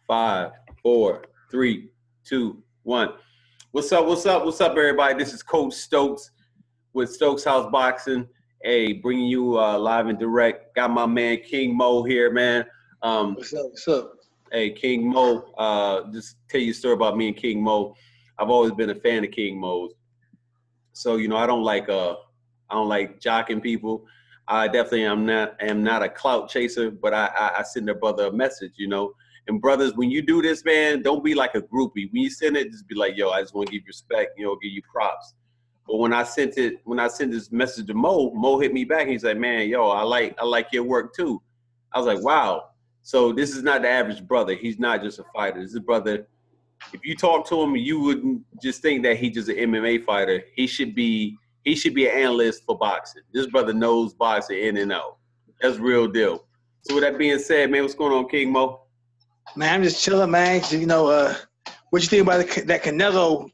5, 4, 3, 2, 1. What's up? What's up? What's up, everybody? This is Coach Stokes with Stokeshouse Boxing. Hey, bringing you live and direct. Got my man King Mo here, man. What's up? What's up? Hey, King Mo. Just tell you a story about me and King Mo. I've always been a fan of King Mo's. So I don't like jocking people. I definitely am not a clout chaser, but I send a brother a message, And brothers, when you do this, man, don't be like a groupie. When you send it, just be like, yo, I just want to give you respect, give you props. But when I sent this message to Mo hit me back and he's like, man, yo, I like your work too. I was like, wow. So this is not the average brother. He's not just a fighter. This is a brother. If you talk to him, you wouldn't just think that he's just an MMA fighter. He should be an analyst for boxing. This brother knows boxing in and out. That's real deal. So with that being said, man, what's going on, King Mo? Man, I'm just chilling, man. What you think about that Canelo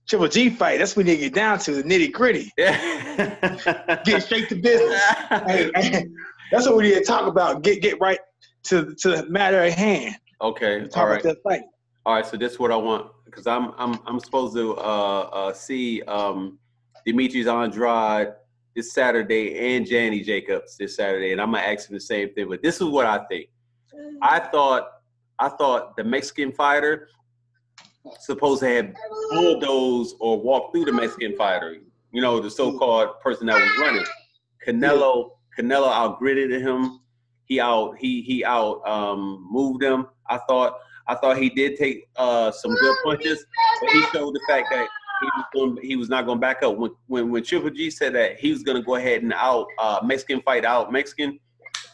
Triple G fight? That's what we need to get down to, the nitty gritty. Yeah. Get straight to business. Hey, that's what we need to talk about. Get right to the matter at hand. Okay. Talk about that fight. All right. So this is what I want, because I'm supposed to see Demetrius Andrade this Saturday and Janny Jacobs this Saturday, and I'm gonna ask him the same thing. But this is what I think. I thought the Mexican fighter supposed to have bulldozed or walked through the Mexican fighter, the so-called person that was running. Canelo outgritted him. He moved him. I thought he did take some good punches, but he showed the fact that he was not going to back up. When Triple G said that he was going to go ahead and out Mexican,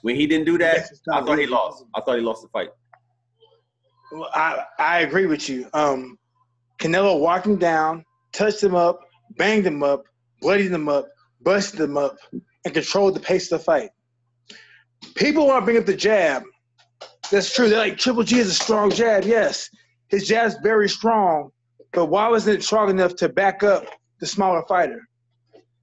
when he didn't do that, I thought he lost. I thought he lost the fight. Well, I agree with you. Canelo walked him down, touched him up, banged him up, bloodied him up, busted him up, and controlled the pace of the fight. People want to bring up the jab. That's true. They're like, Triple G is a strong jab. Yes, his jab's very strong, but why wasn't it strong enough to back up the smaller fighter?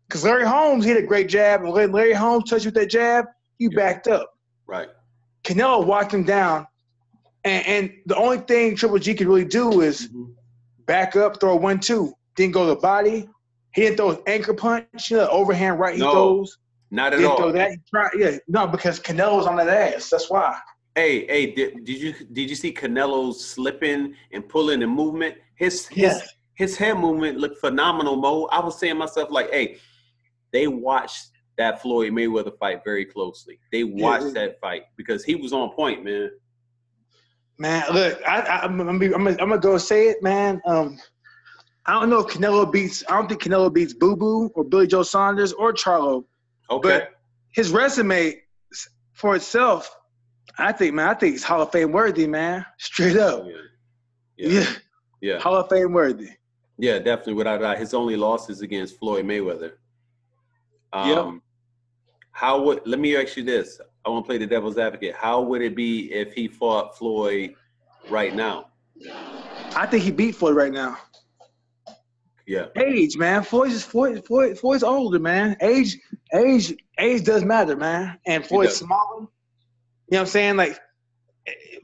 Because Larry Holmes hit a great jab, and when Larry Holmes touched you with that jab, you backed up. Right. Canelo walked him down, and the only thing Triple G could really do is back up, throw 1-2. Didn't go to the body. He didn't throw an anchor punch, overhand right he throws. Not at didn't all. Throw that. He tried, no, because Canelo's on that ass. That's why. Hey, did you see Canelo slipping and pulling and movement? His head movement looked phenomenal, Mo. I was saying to myself, like, hey, they watched that Floyd Mayweather fight very closely. They watched that fight because he was on point, man. Man, look, I'm gonna go say it, man. I don't know if Canelo beats. I don't think Canelo beats Boo Boo or Billy Joe Saunders or Charlo. Okay. But his resume for itself, I think it's Hall of Fame worthy, man. Straight up. Yeah. Hall of Fame worthy. Yeah, definitely, without a doubt. His only loss is against Floyd Mayweather. Let me ask you this. I want to play the devil's advocate. How would it be if he fought Floyd right now? I think he beat Floyd right now. Yeah. Age, man. Floyd's older, man. Age does matter, man. And Floyd's smaller. You know what I'm saying? Like,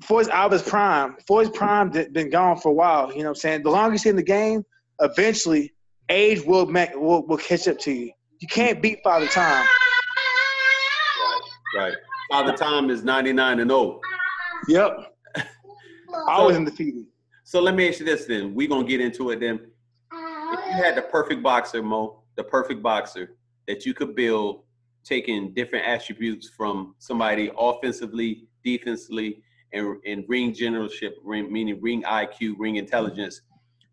Floyd's out of his prime. Floyd's prime been gone for a while. You know what I'm saying? The longer he's in the game, eventually age will catch up to you. You can't beat Father Time. Right. Father Time is 99-0. Yep. Always undefeated. So let me ask you this then. We're going to get into it then. If you had the perfect boxer, Mo, the perfect boxer that you could build, taking different attributes from somebody offensively, defensively, and ring generalship, meaning ring IQ, ring intelligence,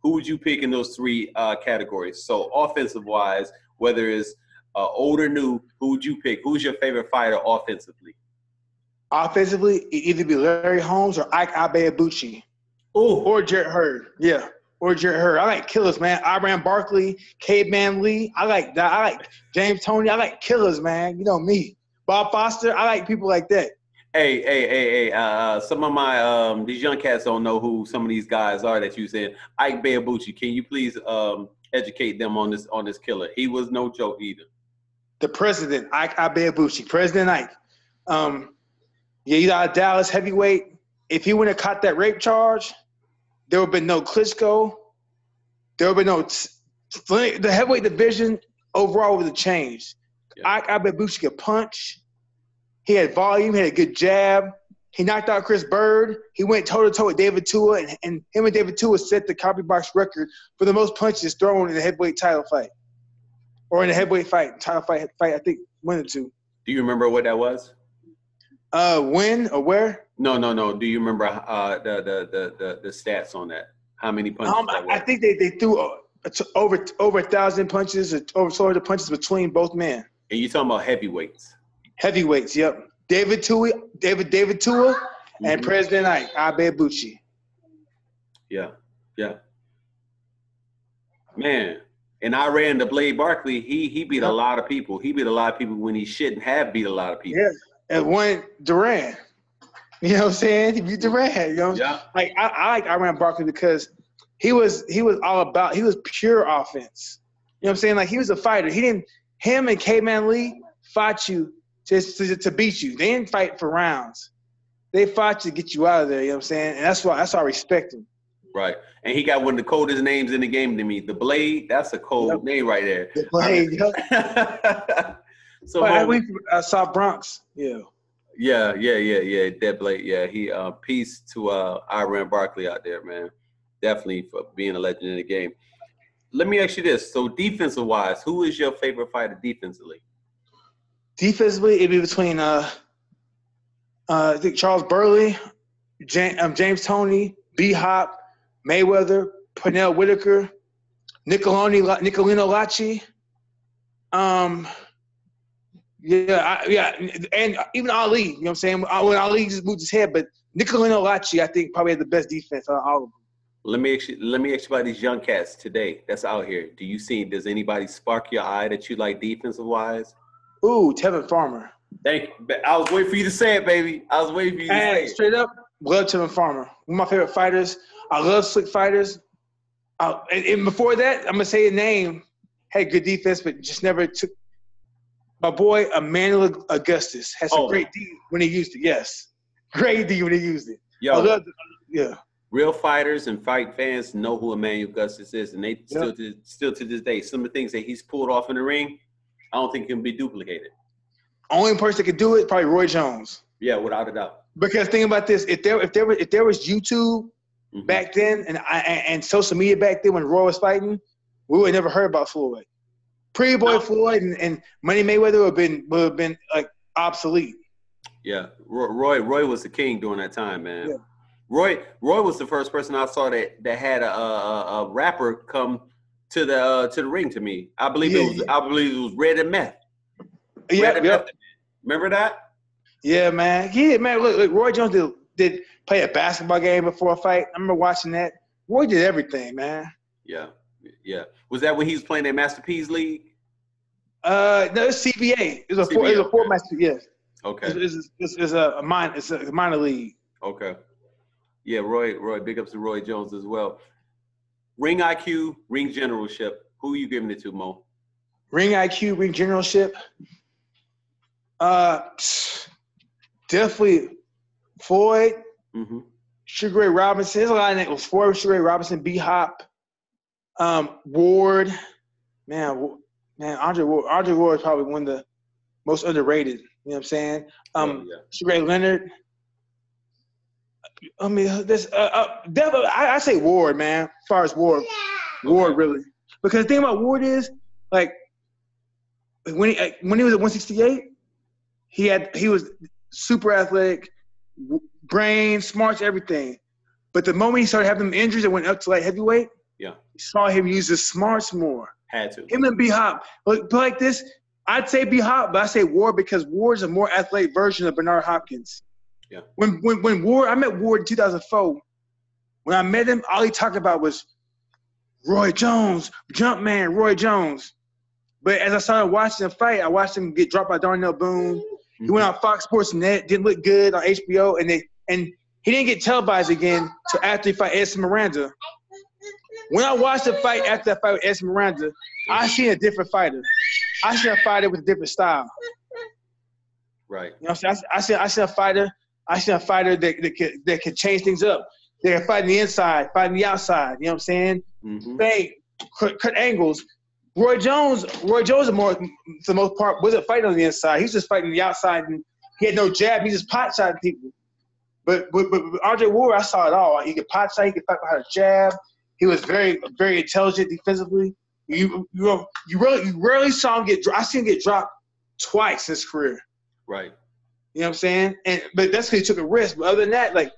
who would you pick in those three categories? So offensive-wise, whether it's old or new, who would you pick? Who's your favorite fighter offensively? Offensively, it either be Larry Holmes or Ike Abeabuchi. Oh, or Jarrett Hurd. Yeah, or Jarrett Hurd. I like killers, man. Iran Barkley, Caveman Lee. I like that. I like James Toney. I like killers, man. You know me. Bob Foster. I like people like that. Hey. Some of my these young cats don't know who some of these guys are that you said. Ike Abeabuchi. Can you please educate them on this killer? He was no joke either. The president, Ike Abeabuchi. President Ike. Yeah, he's out of Dallas, heavyweight. if he wouldn't have caught that rape charge, there would have been no Klitschko. There would have been no the heavyweight division overall would have changed. Yeah. I bet Bushi could punch. He had volume. He had a good jab. He knocked out Chris Bird. He went toe-to-toe with David Tua, and him and David Tua set the copy box record for the most punches thrown in a heavyweight title fight. Or in a heavyweight title fight, I think, one or two. Do you remember what that was? When or where? No. Do you remember the stats on that? How many punches that was? I think they threw over 1,000 punches, or over 200 punches between both men. And you're talking about heavyweights? Heavyweights, yep. David Tua, and President Ike, Abe Bushi. Yeah. Man, and I ran the Blade Barkley. He beat a lot of people. He beat a lot of people when he shouldn't have beat a lot of people. Yeah, and won Duran. You know what I'm saying? He beat Duran. You know? Yeah. Like I like Iran Barkley because he was pure offense. You know what I'm saying? Like he was a fighter. Him and K-Man Lee fought you just to beat you. They didn't fight for rounds. They fought to get you out of there, you know what I'm saying? And that's why I respect him. Right. And he got one of the coldest names in the game to me. The Blade, that's a cold name right there. The Blade, yep. So I went from South Bronx. Yeah. Yeah. That Blade, yeah. He peace to Iran Barkley out there, man. Definitely for being a legend in the game. Let me ask you this. So defensive wise, who is your favorite fighter defensively? Defensively, it'd be between I think Charles Burley, James Toney, B-Hop, Mayweather, Pernell Whitaker, Nicolino Lacci. And even Ali, you know what I'm saying? When Ali just moved his head, but Nicolino Lacci, I think, probably had the best defense out of all of them. Let me ask you about these young cats today that's out here. Does anybody spark your eye that you like defensive wise? Ooh, Tevin Farmer. Thank you. I was waiting for you to say it, baby. I was waiting for you to say it. Straight up, love Tevin Farmer. One of my favorite fighters. I love slick fighters. And before that, I'm going to say a name. Had good defense, but just never took. My boy, Emmanuel Augustus, had some great D when he used it. Yes. Great D when he used it. Yo, I love it. Yeah. Real fighters and fight fans know who Emmanuel Augustus is, and they still to this day, some of the things that he's pulled off in the ring, I don't think can be duplicated. Only person that could do it, probably Roy Jones. Yeah, without a doubt. Because think about this: if there was YouTube back then and social media back then when Roy was fighting, we would have never heard about Floyd. Pretty Boy Floyd and Money Mayweather would have been like obsolete. Yeah, Roy was the king during that time, man. Yeah. Roy was the first person I saw that had a rapper come to the ring to me. I believe it was Red and Meth. Yeah. Remember that? Yeah, man. Yeah, man. Look, Roy Jones did play a basketball game before a fight. I remember watching that. Roy did everything, man. Yeah. Was that when he was playing that Master P's league? No, it's CBA. It was a four-match. Yes. Okay. It's a minor league. Okay. Yeah, Roy. Big ups to Roy Jones as well. Ring IQ, ring generalship. Who are you giving it to, Mo? Ring IQ, ring generalship. Definitely Floyd, Sugar Ray Robinson. There's a lot of names. Floyd, Sugar Ray Robinson, B-Hop, Ward. Man, Andre Ward is probably one of the most underrated. You know what I'm saying? Sugar Ray Leonard. I mean, this definitely. I say Ward, man. As far as Ward, Ward really. Because the thing about Ward is, like, when he was at 168, he was super athletic, brain, smarts, everything. But the moment he started having them injuries and went up to like heavyweight, you saw him use his smarts more. Had to. Him and B-Hop. But like this, I'd say B-Hop, but I say Ward because Ward's a more athletic version of Bernard Hopkins. Yeah. When Ward, I met Ward in 2004. When I met him, all he talked about was Roy Jones, Jumpman, Roy Jones. But as I started watching the fight, I watched him get dropped by Darnell Boone. He went on Fox Sports Net, didn't look good on HBO, and he didn't get televised again until after he fought Edson Miranda. When I watched the fight after that fight with Edson Miranda, I seen a different fighter. I seen a fighter with a different style. Right. You know what I'm saying? I seen a fighter. I seen a fighter that could change things up. They're fighting the inside, fighting the outside. You know what I'm saying? Mm-hmm. Bang, cut angles. Roy Jones, for the most part, wasn't fighting on the inside. He was just fighting the outside, and he had no jab. He just pot shot people. But Andre Ward, I saw it all. He could pot shot. He could fight behind a jab. He was very, very intelligent defensively. You rarely saw him get dropped. I seen him get dropped twice in his career. Right. You know what I'm saying? But that's because he took a risk. But other than that, like,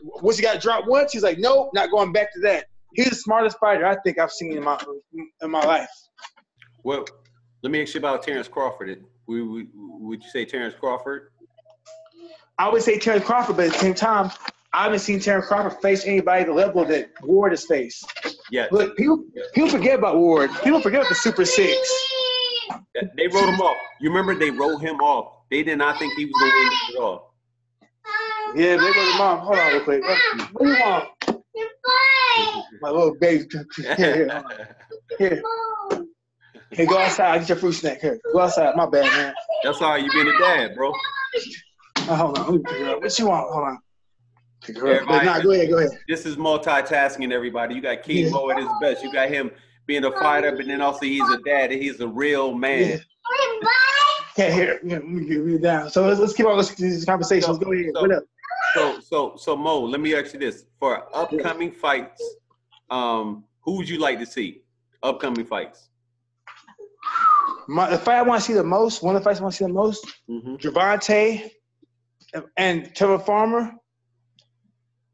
once he got dropped once, he's like, nope, not going back to that. He's the smartest fighter I think I've seen in my life. Well, let me ask you about Terrence Crawford. Would you say Terrence Crawford? I would say Terrence Crawford, but at the same time, I haven't seen Terrence Crawford face anybody at the level that Ward has faced. Yeah. Look, people forget about Ward. People forget about the Super Six. They wrote him off. You remember they wrote him off. They did not think he was going to win at all. Yeah, they wrote him off. Hold on real quick. What do you want? My little baby. Here. Hey, go outside. Get your fruit snack. Here, go outside. My bad, man. That's all right. You being a dad, bro. Hold on. Let me pick her up. What you want? Hold on. Pick her up. Nah, go ahead. This is multitasking, everybody. You got King Mo at his best. You got him being a fighter, but then also he's a dad. And he's a real man. Okay, here. Let me get you down. So let's keep on these conversations. Go ahead. What up? So Mo, let me ask you this: for upcoming fights, who would you like to see? Upcoming fights. The fight I want to see the most, one of the fights I want to see the most, Gervonta and Trevor Farmer.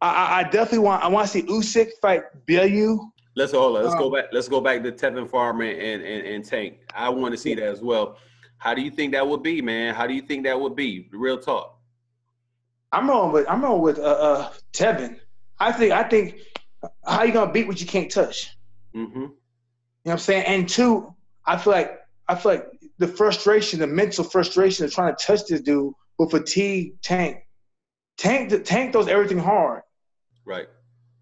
I definitely want to see Usyk fight Bellew. Let's go back. Let's go back to Tevin Farmer and Tank. I want to see that as well. How do you think that would be, man? How do you think that would be? Real talk. I'm rolling with Tevin. I think how you gonna beat what you can't touch? Mm-hmm. You know what I'm saying? And two, I feel like the frustration, the mental frustration of trying to touch this dude will fatigue Tank. Tank does everything hard. Right.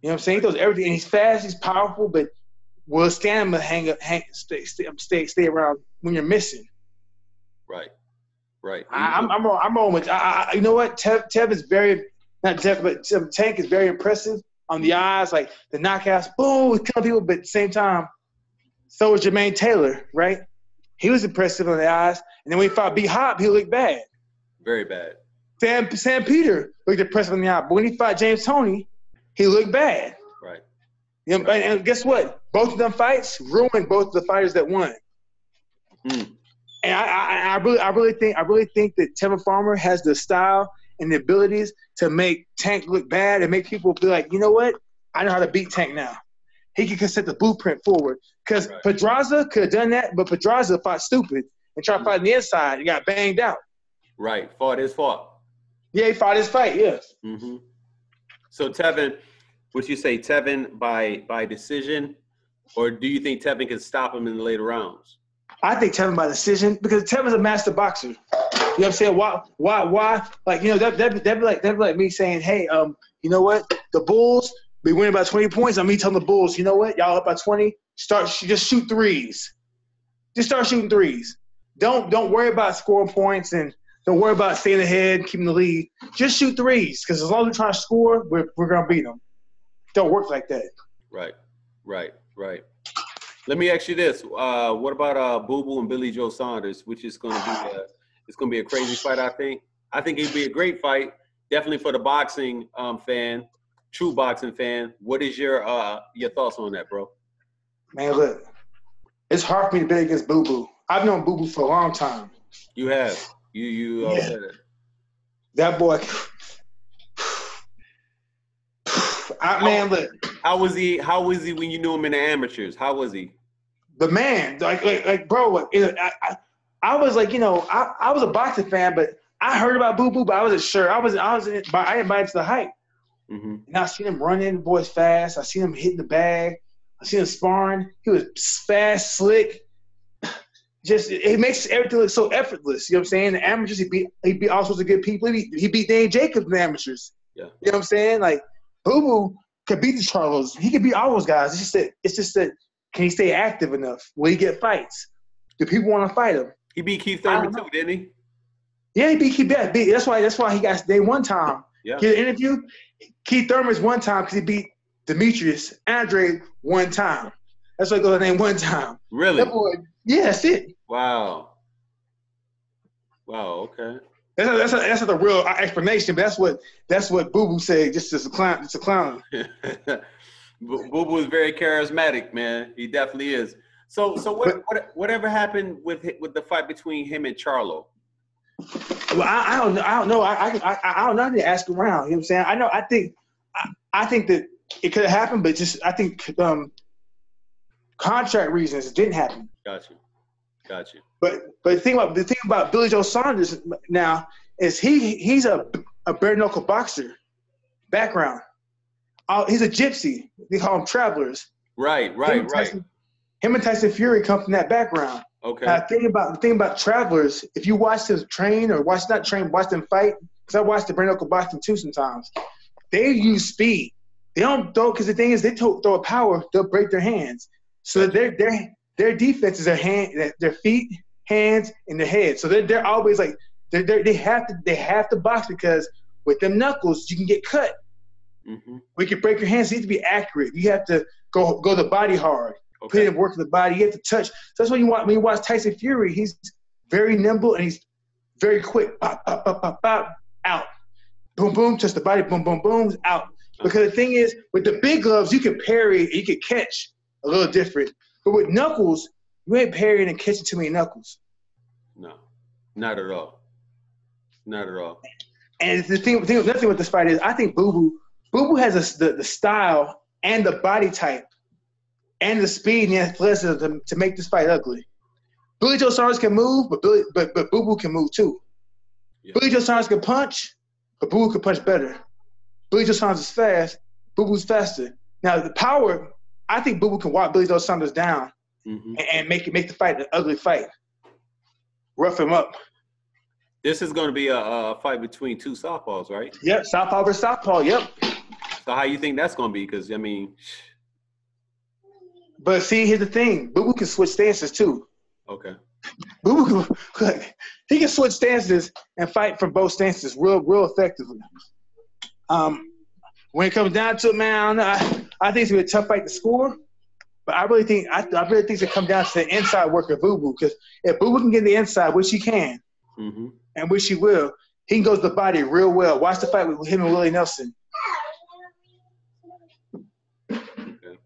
You know what I'm saying? He does everything, and he's fast, he's powerful, but will stand him stay around when you're missing. Right. I'm rolling with. You know what? Tev is very not Tev, but Tank is very impressive on the eyes, like the knockouts. Boom, he's killing people, but at the same time, so was Jermaine Taylor, right? He was impressive on the eyes, and then when he fought B Hop, he looked bad. Very bad. Sam Peter looked impressive on the eye, but when he fought James Toney, he looked bad. Right. You know, and guess what? Both of them fights ruined both of the fighters that won. And I really think that Tevin Farmer has the style and the abilities to make Tank look bad and make people be like, you know what? I know how to beat Tank now. He can set the blueprint forward. Because Pedraza could have done that, but Pedraza fought stupid and tried to fight on the inside and got banged out. Right. Fought his fight. Yeah, he fought his fight, yes. Mm-hmm. So Tevin, would you say Tevin by decision, or do you think Tevin can stop him in the later rounds? I think Tevin by decision because Tevin's a master boxer. You know what I'm saying? Why? Like, you know, that'd be like me saying, hey, you know what? The Bulls be winning by 20 points. I'm me telling the Bulls, you know what? Y'all up by 20. Just shoot threes. Just start shooting threes. Don't worry about scoring points and don't worry about staying ahead, keeping the lead. Just shoot threes because as long as we're trying to score, we're gonna beat them. Don't work like that. Right. Let me ask you this: what about Boo Boo and Billy Joe Saunders, which is going to be a crazy fight? I think it'd be a great fight, definitely for the boxing fan, true boxing fan. What is your thoughts on that, bro? Man, look, it's hard for me to bet against Boo Boo. I've known Boo Boo for a long time. You have. You said it. That boy. Man, look. How was he when you knew him in the amateurs? How was he? The man, like bro. I was like, you know, I was a boxing fan, but I heard about Boo Boo, but I wasn't sure. I didn't buy into the hype. Mm-hmm. And I seen him running, the boy's fast. I seen him hitting the bag. I seen him sparring. He was fast, slick. Just it makes everything look so effortless. You know what I'm saying? The amateurs, he beat all sorts of good people. He beat Dane Jacobs in the amateurs. Yeah. You know what I'm saying? Like Boo Boo could beat the Charlos. He could beat all those guys. It's just that can he stay active enough? Will he get fights? Do people want to fight him? He beat Keith Thurman too, didn't he? Yeah, he beat Keith. That's why he got day one time. Yeah. Get an interview. Keith Thurman's one time because he beat Demetrius Andre one time. That's why I go to name one time. Really? That boy, yeah, that's it. Wow. Wow. Okay. That's not the real explanation, but that's what Boo Boo said. Just as a clown, it's a clown. Boo Boo is very charismatic, man. He definitely is. So whatever happened with the fight between him and Charlo? Well, I don't know. I don't know. I need to ask around. You know what I'm saying? I know. I think that it could have happened, but just I think contract reasons it didn't happen. Got you. But the thing about Billy Joe Saunders now is he's a bare knuckle boxer background. He's a gypsy. They call him travelers. Right. Him and Tyson Fury come from that background. Okay. The thing about travelers, if you watch them train or watch them fight, because I watch the bare knuckle boxing too sometimes, they use speed. They don't throw, because the thing is they throw a power, they'll break their hands. So their defense is their feet, hands, and their head. So they're always like they have to box, because with them knuckles you can get cut. Mm-hmm. We can break your hands. So you have to be accurate. You have to go the body hard. Okay. Put in work in the body. You have to touch. So that's what you want. When you watch Tyson Fury, he's very nimble and he's very quick. Pop, pop, pop, pop, pop, out. Boom, boom, touch the body. Boom, boom, boom, out. Because the thing is, with the big gloves, you can parry and you can catch a little different. But with knuckles, you ain't parrying and catching too many knuckles. No, not at all. Not at all. And the thing with this fight is, I think Boo Boo has the style and the body type and the speed and the athleticism to make this fight ugly. Billy Joe Saunders can move, but Boo Boo can move too. Yeah. Billy Joe Saunders can punch, but Boo Boo can punch better. Billy Joe Saunders is fast, Boo Boo's faster. Now the power, I think Boo Boo can walk Billy Joe Saunders down and make the fight an ugly fight. Rough him up. This is going to be a fight between two southpaws, right? Yep, southpaw versus southpaw. Yep. So how you think that's going to be? Because I mean, but see, here's the thing: Boo Boo can switch stances too. Okay. Boo Boo he can switch stances and fight from both stances real effectively. When it comes down to it, man, I think it's gonna be a tough fight to score. But I really think it's gonna come down to the inside work of Boo Boo, because if Boo Boo can get the inside, which he can, and which he will, he can go to the body real well. Watch the fight with him and Willie Nelson. Okay.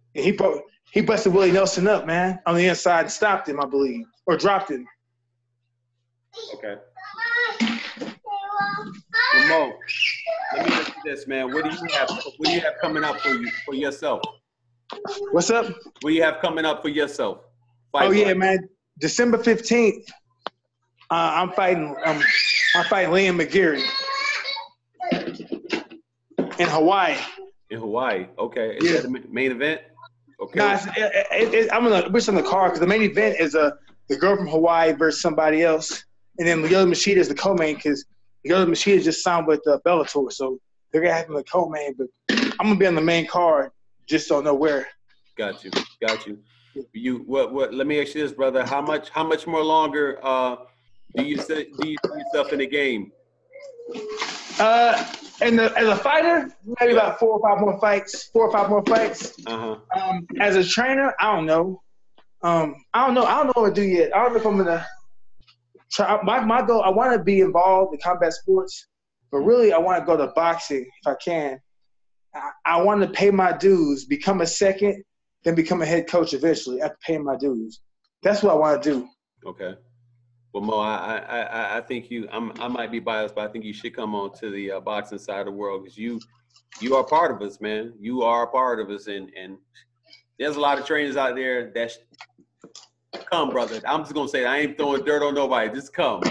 He busted Willie Nelson up, man, on the inside and stopped him, I believe, or dropped him. Okay. Well, Mo, let me ask you this, man. What do you have coming up for yourself? What's up? What do you have coming up for yourself? Yeah, man. December 15th, I'm fighting Liam McGeary in Hawaii. In Hawaii, okay. Is that the main event? Okay. No, I'm gonna wish on the card, because the main event is the girl from Hawaii versus somebody else, and then Lyoto Machida is the co-main, because Lyoto Machida just signed with Bellator, so they're gonna have him the co-main. But I'm gonna be on the main card, just don't know where. Got you. You what? Let me ask you this, brother. How much more longer do you see yourself in the game? As a fighter, maybe about 4 or 5 more fights. As a trainer, I don't know. I don't know what to do yet. I don't know if I'm gonna try. My goal, I want to be involved in combat sports, but really, I want to go to boxing if I can. I want to pay my dues, become a second, then become a head coach eventually after paying my dues. That's what I want to do. Okay. Well, Mo, I think I might be biased, but I think you should come on to the boxing side of the world, because you are part of us, man. You are a part of us, and there's a lot of trainers out there that come, brother. I'm just gonna say I ain't throwing dirt on nobody. Just come,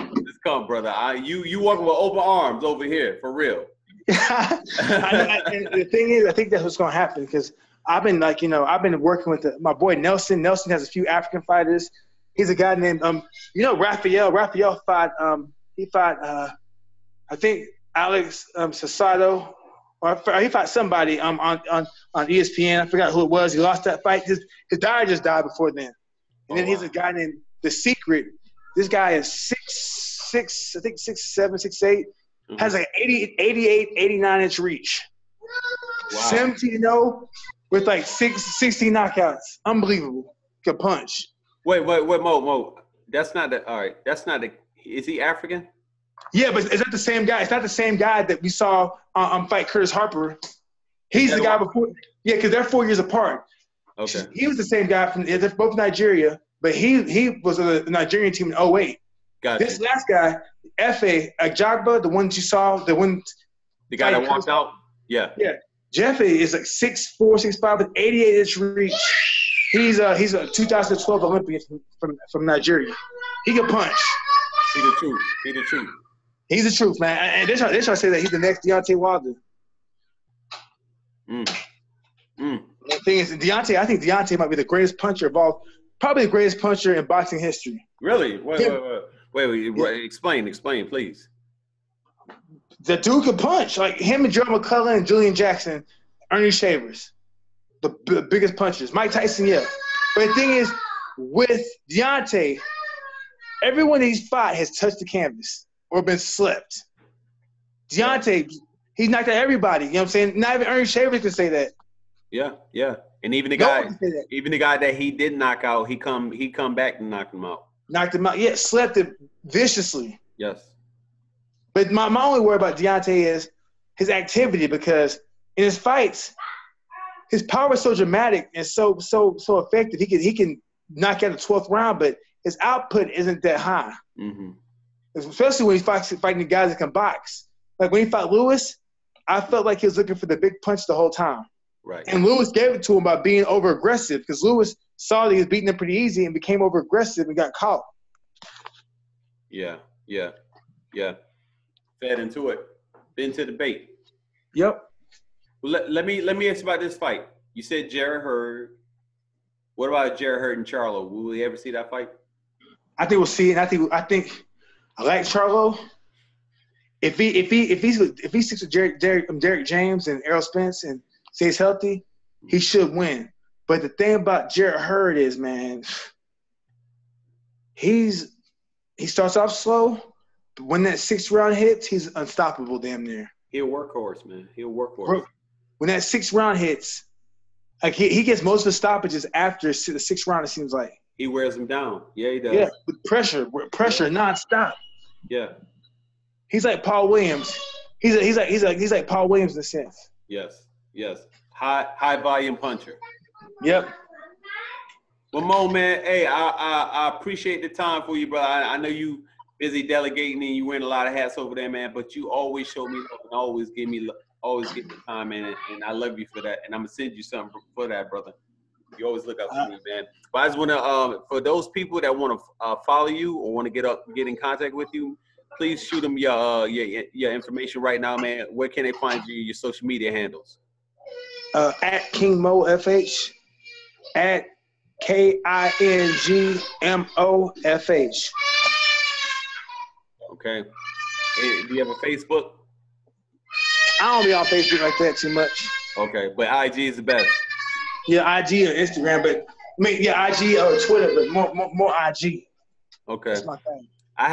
brother. You walking with open arms over here, for real. The thing is, I think that's what's gonna happen, because I've been working with my boy Nelson. Nelson has a few African fighters. He's a guy named Raphael. Raphael fought I think Alex Sasato, or he fought somebody on ESPN. I forgot who it was. He lost that fight. His dad just died before then. And then he's a guy named The Secret. This guy is 6'7", 6'8", has like 88, 89-inch reach. Wow. 17-0 with like 16 knockouts. Unbelievable. Good punch. Wait, Mo. That's not the. All right, that's not the. Is he African? Yeah, but is that the same guy? It's not the same guy that we saw fight Curtis Harper. He's the guy before. Yeah, because they're 4 years apart. Okay. He was the same guy they're both Nigeria, but he was a Nigerian team in 08. Gotcha. This last guy, Efe Ajagba, the one you saw, the guy that walked out? Yeah. Yeah. Jeffe is like 6'4", 6'5", with 88-inch reach. He's a 2012 Olympian from Nigeria. He can punch. He's the truth. He's the truth, man. And they're trying to say that he's the next Deontay Wilder. The thing is, I think Deontay might be the greatest puncher of all, probably the greatest puncher in boxing history. Really? Wait. Explain, please. The dude can punch. Like him and Gerald McCullough and Julian Jackson, Ernie Shavers, the biggest punchers. Mike Tyson, yeah. But the thing is, with Deontay, everyone he's fought has touched the canvas or been slept. Deontay, he's knocked out everybody. You know what I'm saying? Not even Ernie Shavers can say that. Yeah. And even the guy that he did knock out, he come back and knocked him out. Yeah, slept it viciously. Yes. But my only worry about Deontay is his activity, because in his fights, his power is so dramatic and so effective. He can knock out the 12th round, but his output isn't that high. Mm-hmm. Especially when he's fighting the guys that can box. Like when he fought Lewis, I felt like he was looking for the big punch the whole time. Right. And Lewis gave it to him by being over-aggressive, because Lewis saw that he was beating him pretty easy and became over-aggressive and got caught. Yeah. Fed into it. Been to the bait. Yep. Well, let me ask you about this fight. You said Jarrett Hurd. What about Jarrett Hurd and Charlo? Will we ever see that fight? I think we'll see it. I think I like Charlo. If he sticks with Derek James and Errol Spence and stays healthy, he should win. But the thing about Jarrett Hurd is, man, he starts off slow, but when that 6th round hits, he's unstoppable damn near. He'll workhorse, man. When that 6th round hits, like he gets most of the stoppages after the 6th round, it seems like. He wears him down. Yeah, he does. Yeah, with pressure nonstop. Yeah. He's like Paul Williams. He's like Paul Williams in a sense. Yes. High volume puncher. Yep. Well, Mo, man, hey, I appreciate the time for you, brother. I know you busy delegating and you wearing a lot of hats over there, man. But you always show me love and always give me time, man. And I love you for that. And I'm gonna send you something for that, brother. You always look out for me, man. But I just want to, for those people that want to follow you or want to get in contact with you, please shoot them your information right now, man. Where can they find you? Your social media handles. At King Mo FH, at KINGMOFH. Okay. Do you have a Facebook? I don't be on Facebook like that too much. Okay, but IG is the best. Yeah, IG or Instagram, but IG or Twitter, but more IG. Okay. That's my thing. I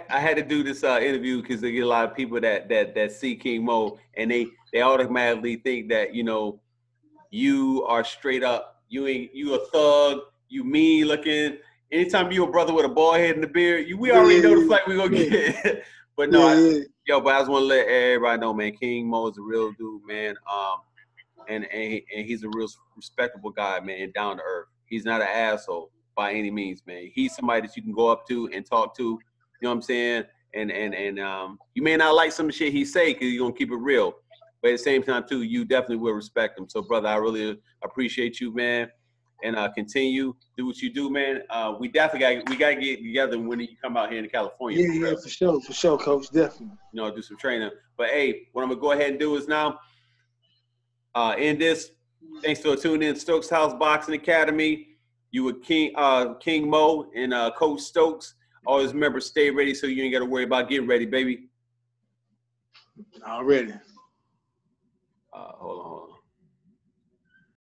had to do this interview because they get a lot of people that see King Mo and they automatically think that you are straight up. You a thug. You mean looking. Anytime you a brother with a bald head and a beard, we already know the fight we gonna get. But no, but I just want to let everybody know, man. King Mo is a real dude, man. And he's a real respectable guy, man, and down to earth. He's not an asshole by any means, man. He's somebody that you can go up to and talk to. You know what I'm saying? And you may not like some of the shit he say because you're gonna keep it real, but at the same time too, you definitely will respect him. So, brother, I really appreciate you, man. And continue do what you do, man. We definitely gotta get together when you come out here in California. Yeah, for sure, Coach, definitely. Do some training. But hey, what I'm gonna go ahead and do is now end this. Thanks for tuning in, Stokeshouse Boxing Academy. You were King Mo and Coach Stokes. Always remember, stay ready so you ain't gotta worry about getting ready, baby. Already. Hold on.